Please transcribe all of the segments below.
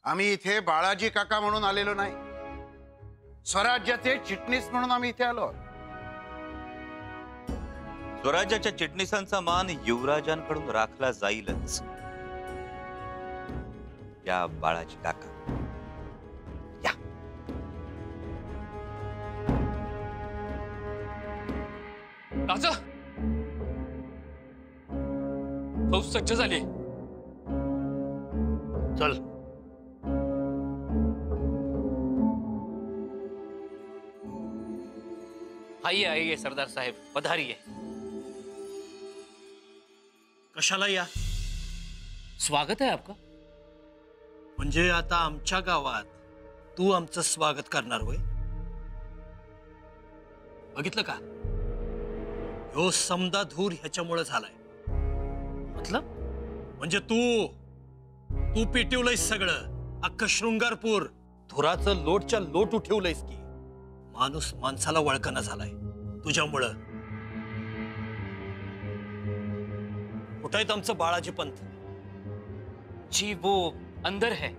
आम्ही इथे बाळाजी काका म्हणून आलेलो नाही, स्वराज्याचे चिटणीस म्हणून आम्ही इथे आलो आहोत. स्वराज्याच्या चिटणीसांचा मान युवराजांकडून राखला जाईलच. या बाळाजी काका या. राजा फौज सज्ज झाली. चल. आइए आइए सरदार साहेब, पधारिए. कशाला या? स्वागत है आपका. म्हणजे आता आमच्या गावात तू आमचं स्वागत करणार होय? बघितलं का, ह्यो समदा धूर ह्याच्यामुळे झालाय. मतलब म्हणजे तू पेटवलंयस सगळं अख्खं शृंगारपूर. धुराचं लोटच्या लोट उठवलंयस की. माणूस माणसाला वळकना झालाय तुझ्यामुळं. कुठं आहेत आमचं बाळाजी पंत? जी वो अंदर है.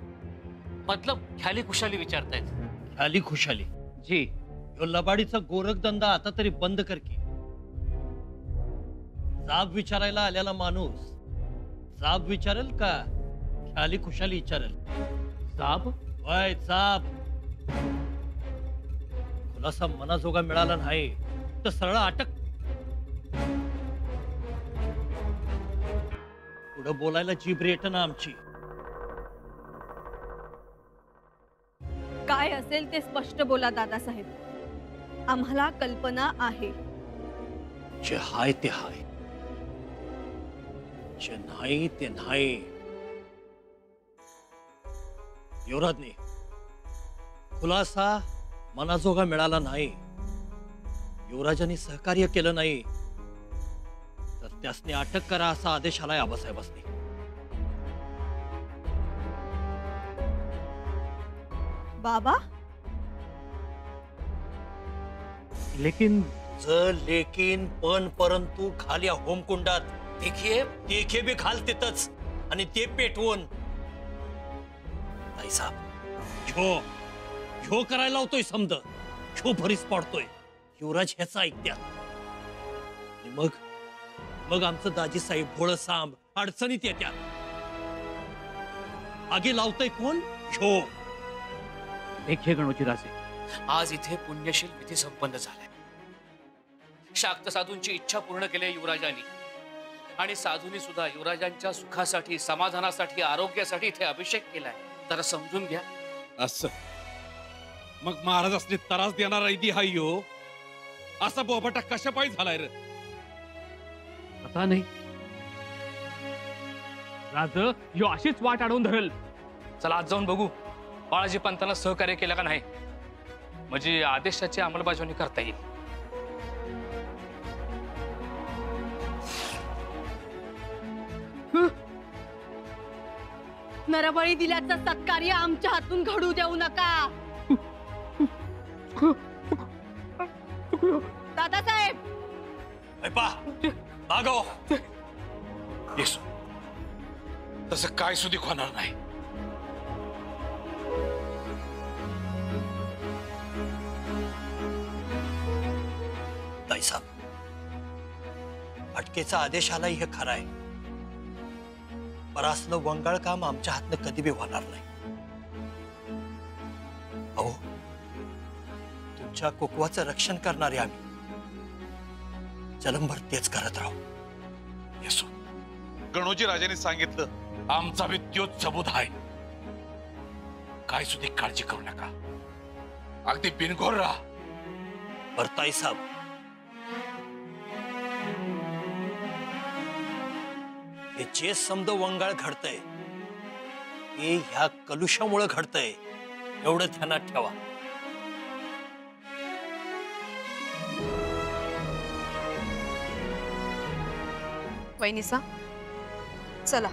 मतलब ख्याली खुशाली विचारतायत. ख्याली खुशाली? जी. ह्यो लबाडीचा गोरखधंदा आता तरी बंद कर की. जाब विचारायला आलेला माणूस जाब विचारेल का ख्याली खुशाली विचारेल? साहब वय जाब. खुलासा मनाजोगा मिळाला नाही तर सरळ अटक. पुढं बोलायला जीभ रेट ना आमची. काय असेल ते स्पष्ट बोला दादासाहेब, आम्हाला कल्पना आहे. जे हाय ते हाय, जे नाही ते नाही. युवराजने खुलासा मनाजोगा मिळाला नाही, युवराजांनी सहकार्य केलं नाही तर त्यासने अटक करा असा आदेश आलाय आबासाहेबांनी. बाबा लेकिन लेकिन पण परंतु खाली होमकुंडात देखिए बी खाल तिथंच आणि ते पेटवून. साहेब ह्यो करायला लावतोय समद. ह्यो भरीस पाडतोय. युवराज ह्याचा ऐकत्यात. मग आमचं दाजी साहेब भोळ सांब अडचणीत येत्यात. आगे लावतोय कोण? ह्यो. देखिए गणोजी राजे, आज इथे पुण्यशील विधी संपन्न झालाय. शाक्त साधूंची इच्छा पूर्ण केली युवराजांनी आणि साधूंनी सुद्धा युवराजांच्या सुखासाठी, समाधानासाठी, आरोग्यासाठी इथे अभिषेक केलाय. जरा समजून घ्या. असं मग महाराज असले त्रास देणारा इदी हा यो असा बोबाटा कशा पायी झालाय रे? पता नाही राज, यो अशीच वाट अडवून धरेल. चला आज जाऊन बघू बाळाजी पंतांना सहकार्य केलं का नाही, म्हणजे आदेशाची अंमलबजावणी करता येईल. नरबळी दिल्याचं सत्कार्य आमच्या हातून घडू देऊ नका. दादासाहेब मागव. येसू तसं काय सुधी होणार नाही. साहेब अटकेचा आदेश आलाय हे खरं आहे, पर असलं वंगाळ काम आमच्या हातनं कधी बी होणार नाही. अहो तुमच्या कुकवाचं रक्षण करणारे आम्ही जन्मभर तेच करत राहू. येसू गणोजी राजाने सांगितलं आमचा बी त्योच सबूत आहे. काय सुधी काळजी करू नका, अगदी बिनघोर राहा. बरताई साहेब हे जे समद वंगाळ घडतंय हे ह्या कलुषामुळे घडतंय एवढं ध्यानात ठेवा. वैनिसा चला.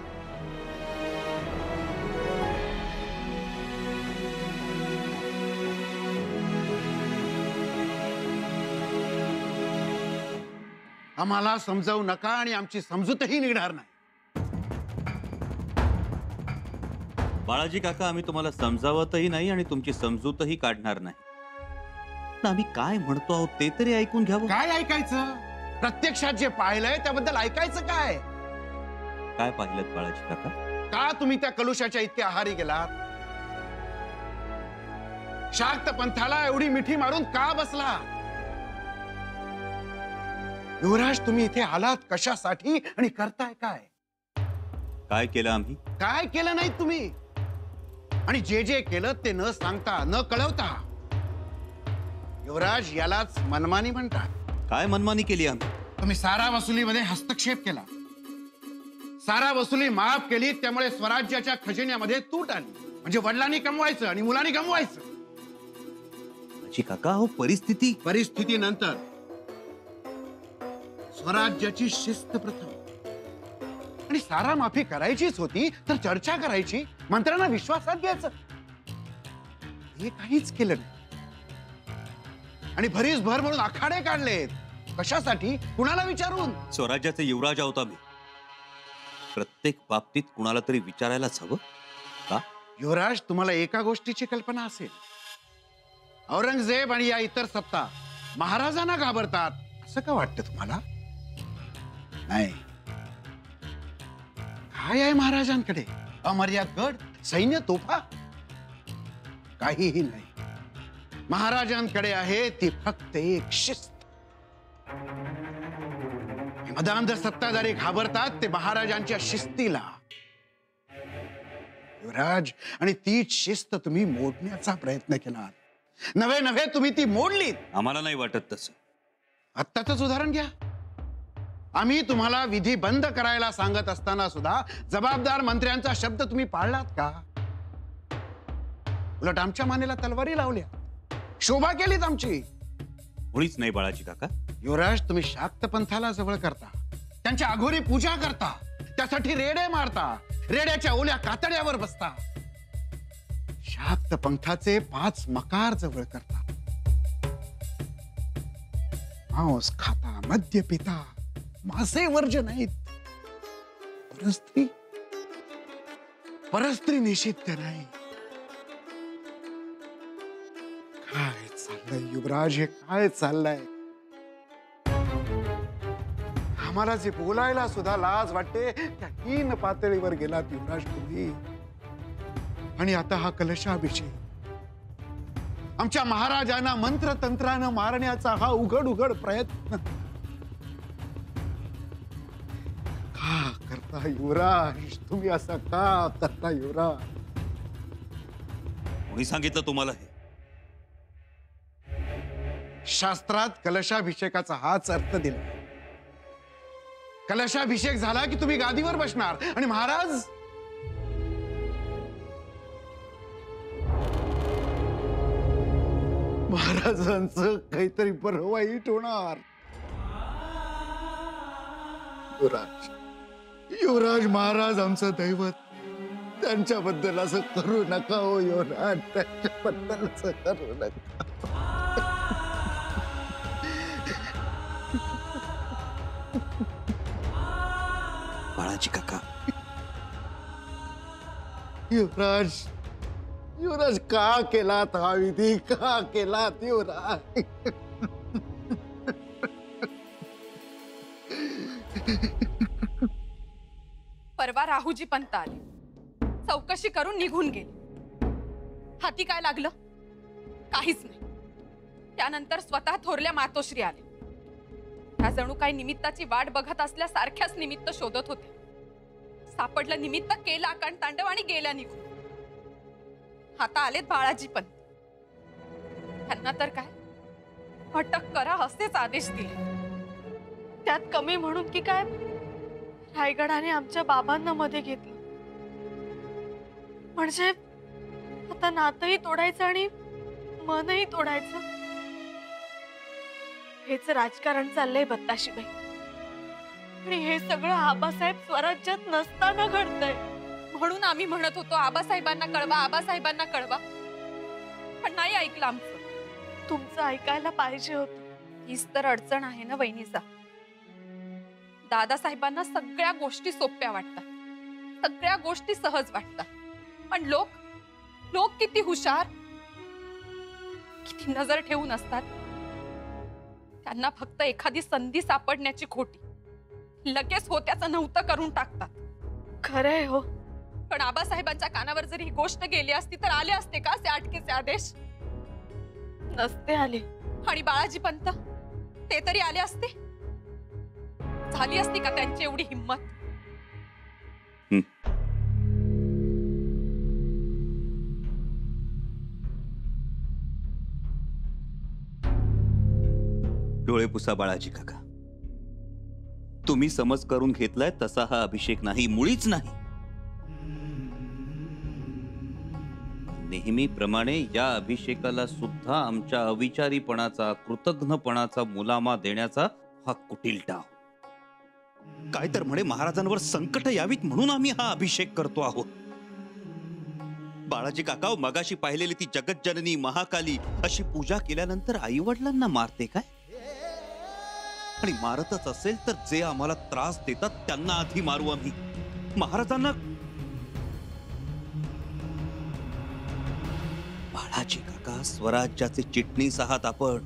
आम्हाला समजावू नका आणि आमची समजूतही निघणार नाही. बाळाजी काका, आम्ही तुम्हाला समजावतही नाही आणि तुमची समजूतही काढणार नाही. पण आम्ही काय म्हणतो आहोत ते तरी ऐकून घ्यावं. काय ऐकायचं? प्रत्यक्षात जे पाहिलंय त्याबद्दल ऐकायचं काय? काय पाहिलं बाळाजी काका? का तुम्ही त्या कलुषाच्या इतके आहारी गेलात? शाक्त पंथाला एवढी मिठी मारून का बसला? युवराज, तुम्ही इथे आलात कशासाठी आणि करताय काय? काय केलं आम्ही? काय केलं नाही तुम्ही? आणि जे जे केलं ते न सांगता न कळवता, युवराज, यालाच मनमानी म्हणतात. काय मनमानी केली आम्ही? तुम्ही सारा वसुलीमध्ये हस्तक्षेप केला, सारा वसुली माफ केली, त्यामुळे स्वराज्याच्या खजिन्यामध्ये तूट आली. म्हणजे वडिलांनी कमवायचं आणि मुलांनी गमवायचं. बाळाजी काका, हो परिस्थितीनंतर स्वराज्याची शिस्त प्रथम. आणि सारा माफी करायचीच होती तर चर्चा करायची, मंत्र्यांना विश्वासात घ्यायचं. हे काहीच केलं नाही आणि भरीस भर म्हणून आखाडे काढलेत. कशासाठी? कुणाला विचारून? स्वराज्याचे युवराज आहोत आम्ही. प्रत्येक बाबतीत कुणाला तरी विचारायलाच हवं का? युवराज, तुम्हाला एका गोष्टीची कल्पना असेल, औरंगजेब आणि या इतर सत्ता महाराजांना घाबरतात असं का वाटतं तुम्हाला? नाही. काय आहे महाराजांकडे? अमर्याद गड, सैन्य, तोफा? काहीही नाही. महाराजांकडे आहे ती फक्त एक शिस्त. मदांध सत्ताधारी घाबरतात ते महाराजांच्या शिस्तीला. युवराज, आणि तीच शिस्त तुम्ही मोडण्याचा प्रयत्न केला. नव्हे तुम्ही ती मोडलीत. आम्हाला नाही वाटत तसं. आत्ताच उदाहरण घ्या. आम्ही तुम्हाला विधी बंद करायला सांगत असताना सुद्धा जबाबदार मंत्र्यांचा शब्द तुम्ही पाळलात का? उलट आमच्या मानेला तलवारी लावल्या, शोभा केलीत आमची. मुळीच नाही बाळाजी काका. युवराज, तुम्ही शाक्त पंथाला जवळ करता, त्यांच्या अघोरी पूजा करता, त्यासाठी रेडे मारता, रेड्याच्या ओल्या कातड्यावर बसता. शाक्त पंथाचे 5 मकार जवळ करता. मांस खाता, मद्य पिता, मासे वर्ज नाहीत. परस्त्री निषिद्ध नाही. काय चाललंय युवराज? हे काय चाललंय? आम्हाला जे बोलायला सुद्धा लाज वाटते त्या हीन पातळीवर गेलात युवराज तुम्ही. आणि आता हा कलशाभिषेक, आमच्या महाराजांना मंत्रतंत्रानं मारण्याचा हा उघड प्रयत्न का करता युवराज? तुम्ही असं का करता युवराज? कोणी सांगितलं तुम्हाला हे? शास्त्रात कलशाभिषेकाचा हाच अर्थ दिला. कलशाभिषेक झाला की तुम्ही गादीवर बसणार आणि महाराजांचं काहीतरी बरं वाईट होणार. युवराज महाराज आमचं दैवत, त्यांच्याबद्दल असं करू नका हो युवराज, त्यांच्याबद्दल असं करू नका. बाळाजी काका, युवराज का केलात हा विधी? का केलात युवराज? परवा राहुजी पंत आले, चौकशी करून निघून गेले. हाती काय लागलं? काहीच नाही. त्यानंतर स्वतः थोरल्या मातोश्री आले. त्या जणू काही निमित्ताची वाट बघत असल्यासारख्याच निमित्त शोधत होते. सापडलं निमित्त, केलं आकांड तांडव आणि गेल्या निघून. आता आलेत बाळाजी पंत. त्यांना तर काय अटक करा असेच आदेश दिले. त्यात कमी म्हणून की काय रायगडाने आमच्या बाबांना मध्ये घेतलं. म्हणजे आता नातही तोडायचं आणि मनही तोडायचं. हेच राजकारण चाललंय बत्ताशीबाई. आणि हे सगळं आबासाहेब स्वराज्यात नसताना घडतंय. म्हणून आम्ही म्हणत होतो आबासाहेबांना कळवा, आबासाहेबांना कळवा. पण नाही ऐकलं आमचं. तुमचं ऐकायला पाहिजे होतं. हीच तर अडचण आहे ना वहिनीचा. दादासाहेबांना सगळ्या गोष्टी सोप्या वाटतात, सगळ्या गोष्टी सहज वाटतात. पण लोक लोक किती हुशार, किती नजर ठेवून असतात. त्यांना फक्त एखादी संधी सापडण्याची खोटी, लगेच होत्याचं नव्हतं करून टाकतात. खरंय हो. पण आबासाहेबांच्या कानावर जर ही गोष्ट गेली असती तर आले असते का ते अटकेचे आदेश? नसते आले. आणि बाळाजी पंत ते तरी आले असते? झाली असती का त्यांची एवढी हिंमत? डोळे पुसा बाळाजी काका. तुम्ही समज करून घेतलाय तसा हा अभिषेक नाही, मुळीच नाही. नेहमीप्रमाणे या अभिषेकाला सुद्धा आमच्या अविचारीपणाचा, कृतज्ञपणाचा मुलामा देण्याचा हा कुटील डाव. काय तर म्हणे महाराजांवर संकट यावीत म्हणून आम्ही हा अभिषेक करतो आहोत. बाळाजी काका, मगाशी पाहिलेली ती जगज्जननी महाकाली अशी पूजा केल्यानंतर आई वडिलांना मारते काय? आणि मारतच असेल तर जे आम्हाला त्रास देतात त्यांना आधी मारू आम्ही. महाराजांना. बाळाजी काका, स्वराज्याचे चिटणीस आहात आपण.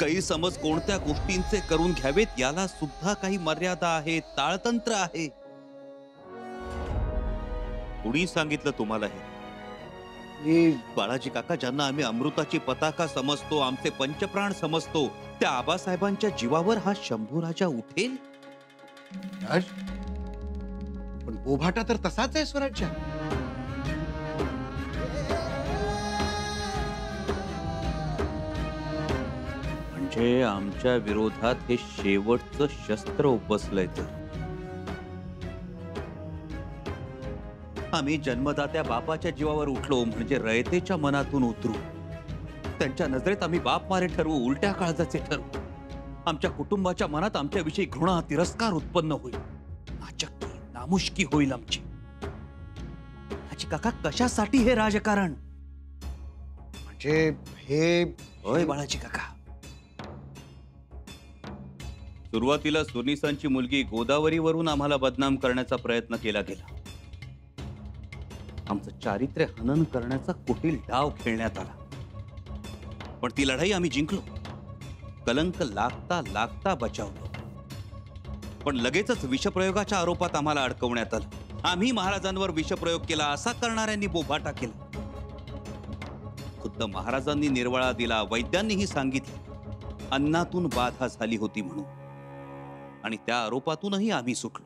गैरसमज कोणत्या गोष्टींचे करून घ्यावेत याला सुद्धा काही मर्यादा आहे, ताळतंत्र आहे. कुणी सांगितलं तुम्हाला हे? बाळाजी काका, ज्यांना आम्ही अमृताची पताका समजतो, आमचे पंचप्राण समजतो, त्या आबासाहेबांच्या जीवावर हा शंभूराजा उठेल? राज, पण बोभाटा तर तसाच आहे स्वराज्य. म्हणजे आमच्या विरोधात हे शेवटचं शस्त्र उपसलंय. तर आम्ही जन्मदात्या बापाच्या जीवावर उठलो म्हणजे रयतेच्या मनातून उतरू. त्यांच्या नजरेत आम्ही बाप मारे ठरवू, उलट्या काळजाचे ठरवू. आमच्या कुटुंबाच्या मनात आमच्याविषयी घृणा, तिरस्कार उत्पन्न होईल, नाचक्की, नामुष्की होईल आमची. आजी काका, कशासाठी हे राजकारण? म्हणजे हे होय बाळाजी काका. सुरुवातीला सुरनिसांची मुलगी गोदावरीवरून आम्हाला बदनाम करण्याचा प्रयत्न केला गेला. आमचं चारित्र्य हनन करण्याचा कुटील डाव खेळण्यात आला. पण ती लढाई आम्ही जिंकलो. कलंक लागता लागता बचावलो. पण लगेचच विषप्रयोगाच्या आरोपात आम्हाला अडकवण्यात आलं. आम्ही महाराजांवर विषप्रयोग केला असा करणाऱ्यांनी बोभाटा केला. खुद्द महाराजांनी निर्वाळा दिला, वैद्यांनीही सांगितलं अन्नातून बाधा झाली होती म्हणून. आणि त्या आरोपातूनही आम्ही सुटलो.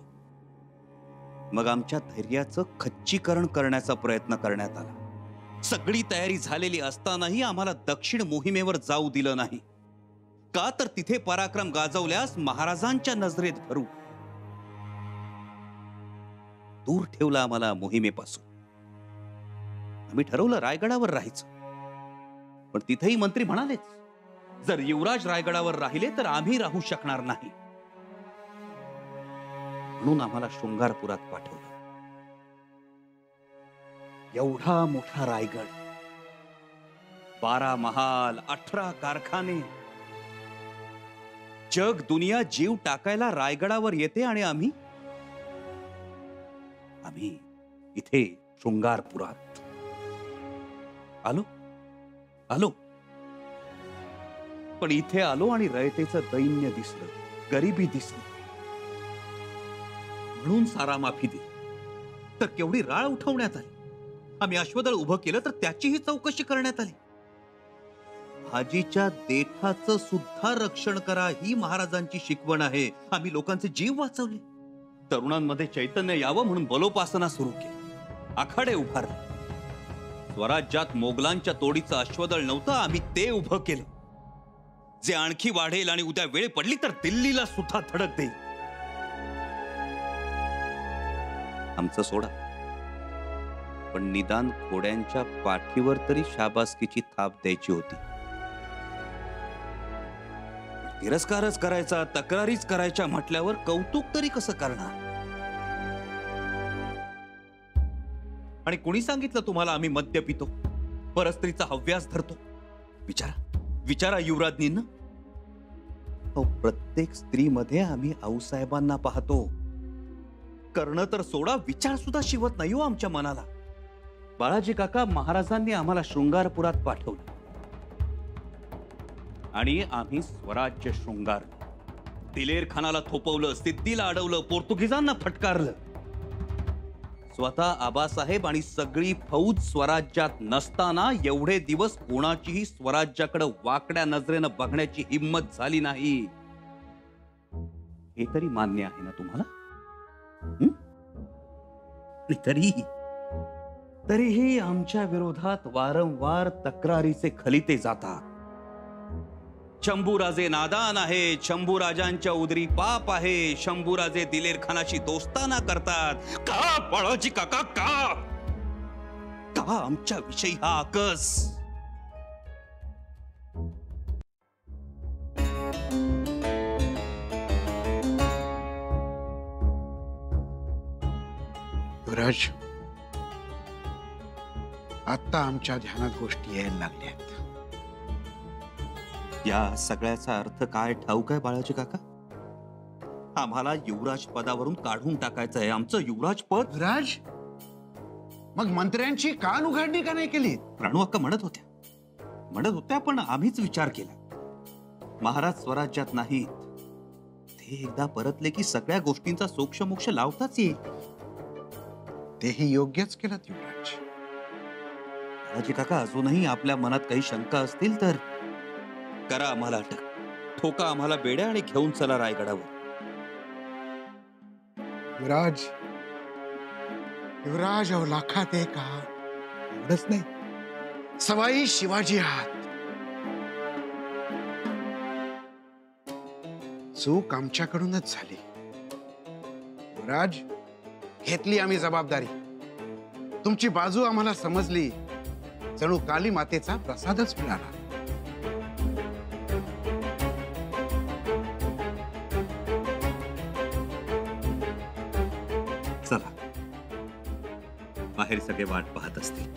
मग आमच्या धैर्याचं खच्चीकरण करण्याचा प्रयत्न करण्यात आला. सगळी तयारी झालेली असतानाही आम्हाला दक्षिण मोहिमेवर जाऊ दिलं नाही. का तर तिथे पराक्रम गाजवल्यास महाराजांच्या नजरेत भरू. दूर ठेवला आम्हाला मोहिमेपासून. आम्ही ठरवलं रायगडावर राहायचं. पण तिथेही मंत्री म्हणालेच, जर युवराज रायगडावर राहिले तर आम्ही राहू शकणार नाही. म्हणून आम्हाला शृंगारपुरात पाठवलं. एवढा मोठा रायगड, 12 महाल, 18 कारखाने, जग दुनिया जीव टाकायला रायगडावर येते आणि आम्ही इथे शृंगारपुरात आलो. पण इथे आलो आणि रयतेचं दैन्य दिसलं, गरिबी दिसली. म्हणून सारा माफी दिली. तर केवढी राळ उठवण्यात आली. आम्ही अश्वदळ उभं केलं तर त्याचीही चौकशी करण्यात आली. भाजीच्या देठाचं सुद्धा रक्षण करा ही महाराजांची शिकवण आहे. आम्ही लोकांचे जीव वाचवले. तरुणांमध्ये चैतन्य यावं म्हणून बलोपासना सुरू केली. आखाडे उभारले. स्वराज्यात मोगलांच्या तोडीचं अश्वदळ नव्हतं, आम्ही ते उभं केलं, जे आणखी वाढेल आणि उद्या वेळ पडली तर दिल्लीला सुद्धा धडक देईल. आमचं सोडा, पण निदान घोड्यांच्या पाठीवर तरी शाबासकीची थाप द्यायची होती. तिरस्कारच करायचा, तक्रारीच करायच्या म्हटल्यावर कौतुक तरी कसं करणार? आणि कोणी सांगितलं तुम्हाला आम्ही मद्य पितो, परस्त्रीचा हव्यास धरतो? विचारा युवराज्ञींना. प्रत्येक स्त्रीमध्ये आम्ही आऊसाहेबांना पाहतो. करणं तर सोडा, विचार सुद्धा शिवत नाही हो आमच्या मनाला. बाळाजी काका, महाराजांनी आम्हाला शृंगारपुरात पाठवलं आणि आम्ही स्वराज्य शृंगार, दिलेर खानाला थोपवलं, सिद्धीला अडवलं, पोर्तुगीजांना फटकारलं. स्वतः आबासाहेब आणि सगळी फौज स्वराज्यात नसताना एवढे दिवस कोणाचीही स्वराज्याकडे वाकड्या नजरेनं बघण्याची हिंमत झाली नाही. हे तरी मान्य आहे ना तुम्हाला? तरीही आमच्या विरोधात वारंवार तक्रारीचे खलिते जातात. शंभूराजे नादान आहे, शंभूराजांच्या उदरी पाप आहे, शंभूराजे दिलेर खानाशी दोस्ताना करतात. का बाळाजी काका, का आमच्या विषयी हा आकस? युवराज, आता आमच्या ध्यानात गोष्टी यायला लागल्यात. या सगळ्याचा अर्थ काय ठाऊक आहे बाळाजी काका? आम्हाला युवराज पदावरून काढून टाकायचं आहे. आमचं युवराज पद. युवराज, मग मंत्र्यांची कान उघडणी का नाही केली? राणू अक्का म्हणत होत्या, पण आम्हीच विचार केला. महाराज स्वराज्यात नाहीत, ते एकदा परतले की सगळ्या गोष्टींचा सोक्षमोक्ष लावताच येईल. तेही योग्यच केलं युवराज. बाळाजी काका, अजूनही आपल्या मनात काही शंका असतील तर करा आम्हाला अटक, ठोका आम्हाला बेड्या आणि घेऊन चला रायगडावर. युवराज, युवराज अवलाखात आहे का? एवढंच नाही, सवाई शिवाजी आहात. चूक आमच्याकडूनच झाली. युवराज, घेतली आम्ही जबाबदारी. तुमची बाजू आम्हाला समजली. जणू काली मातेचा प्रसादच मिळाला. चला, बाहेर सगळे वाट पाहत असतील.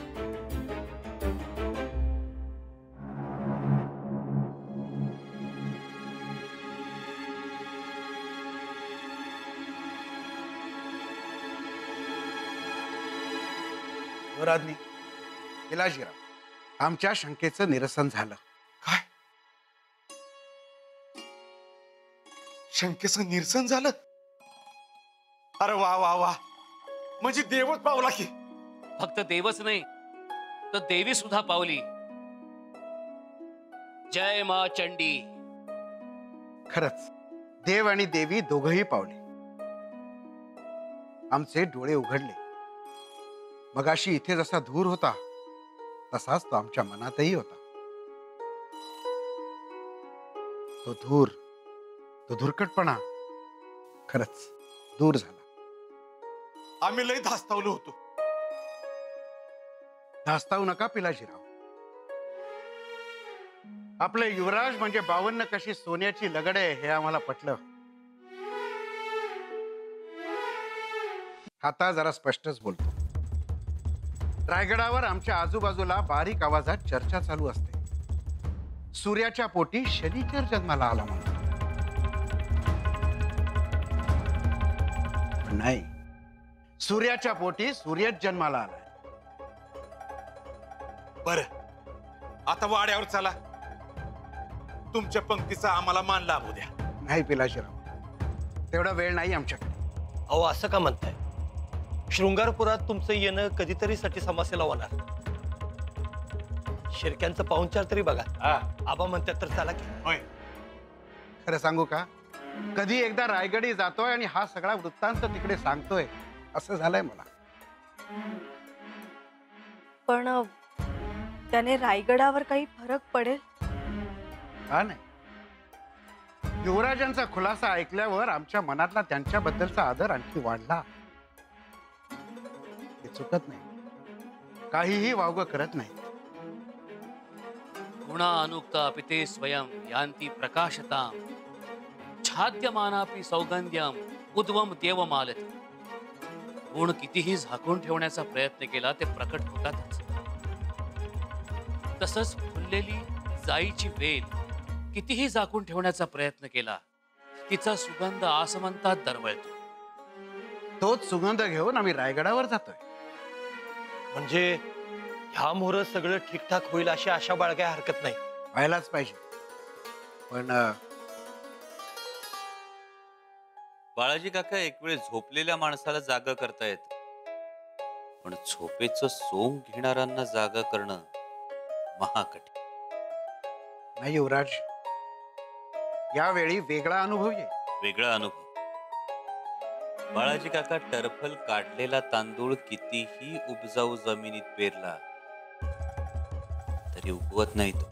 युवराजनी, इलाजीराव, आमच्या शंकेचं निरसन झालं. काय? शंकेचं निरसन झालं? अरे वा वा वा, म्हणजे देवच पावला की. फक्त देवच नाही तर देवी सुद्धा पावली. जय मा चंडी. खरंच देव आणि देवी दोघही पावले. आमचे डोळे उघडले. मगाशी इथे जसा धूर होता तसाच तो आमच्या मनातही होता. तो धुरकटपणा खरंच दूर झाला. आम्ही लय धास्तावलो होतो. धास्तावू नका पिलाजीराव. आपले युवराज म्हणजे 52 कशी सोन्याची लगड आहे हे आम्हाला पटलं. आता जरा स्पष्टच बोलतो. रायगडावर आमच्या आजूबाजूला बारीक आवाजात चर्चा चालू असते. सूर्याच्या पोटी शनिचर जन्माला आला म्हणून. नाही, सूर्याच्या पोटी सूर्यच जन्माला आलाय. बर, आता वाड्यावर चला. तुमच्या पंक्तीचा आम्हाला मान लाभू द्या. नाही पिलाजीराव, तेवढा वेळ नाही आमच्याकडे. अहो, असं का म्हणताय? शृंगारपुरात तुमचं येणं कधीतरीसाठी समस्येला होणार. शिर्क्यांचं पाहुणचार तरी बघा. आबा म्हणतात तर चला की. होय, खरं सांगू का, कधी एकदा रायगडी जातोय आणि हा सगळा वृत्तांत तिकडे सांगतोय असं झालंय मला. पण त्याने रायगडावर काही फरक पडेल? हा नाही, युवराजांचा खुलासा ऐकल्यावर आमच्या मनातला त्यांच्याबद्दलचा आदर आणखी वाढला. ते चुकत नाही, काहीही वावगं करत नाही. गुणा अनुक्ता पिते स्वयं यांती प्रकाशताम छाद्यमानापि सौगंध्यम उद्वम देवमालती. गुण कितीही झाकून ठेवण्याचा प्रयत्न केला ते प्रकट होतातच. तसंच फुललेली जाईची वेल कितीही झाकून ठेवण्याचा प्रयत्न केला तिचा सुगंध आसमंतात दरवळतो. तोच सुगंध घेऊन आम्ही रायगडावर जातोय. म्हणजे ह्या मोहर सगळं ठीकठाक होईल अशी आशा बाळगाय हरकत नाही. व्हायलाच पाहिजे. पण बाळाजी काका एक वेळ झोपलेल्या माणसाला जागा करता येत, पण झोपेचं सोंग घेणाऱ्यांना जागा करणं महाकठीण. नाही युवराज, यावेळी वेगळा अनुभव ये. वेगळा अनुभव. बाळाजी काका टरफल काढलेला तांदूळ कितीही उपजाऊ जमिनीत पेरला तरी उगवत नाही तो.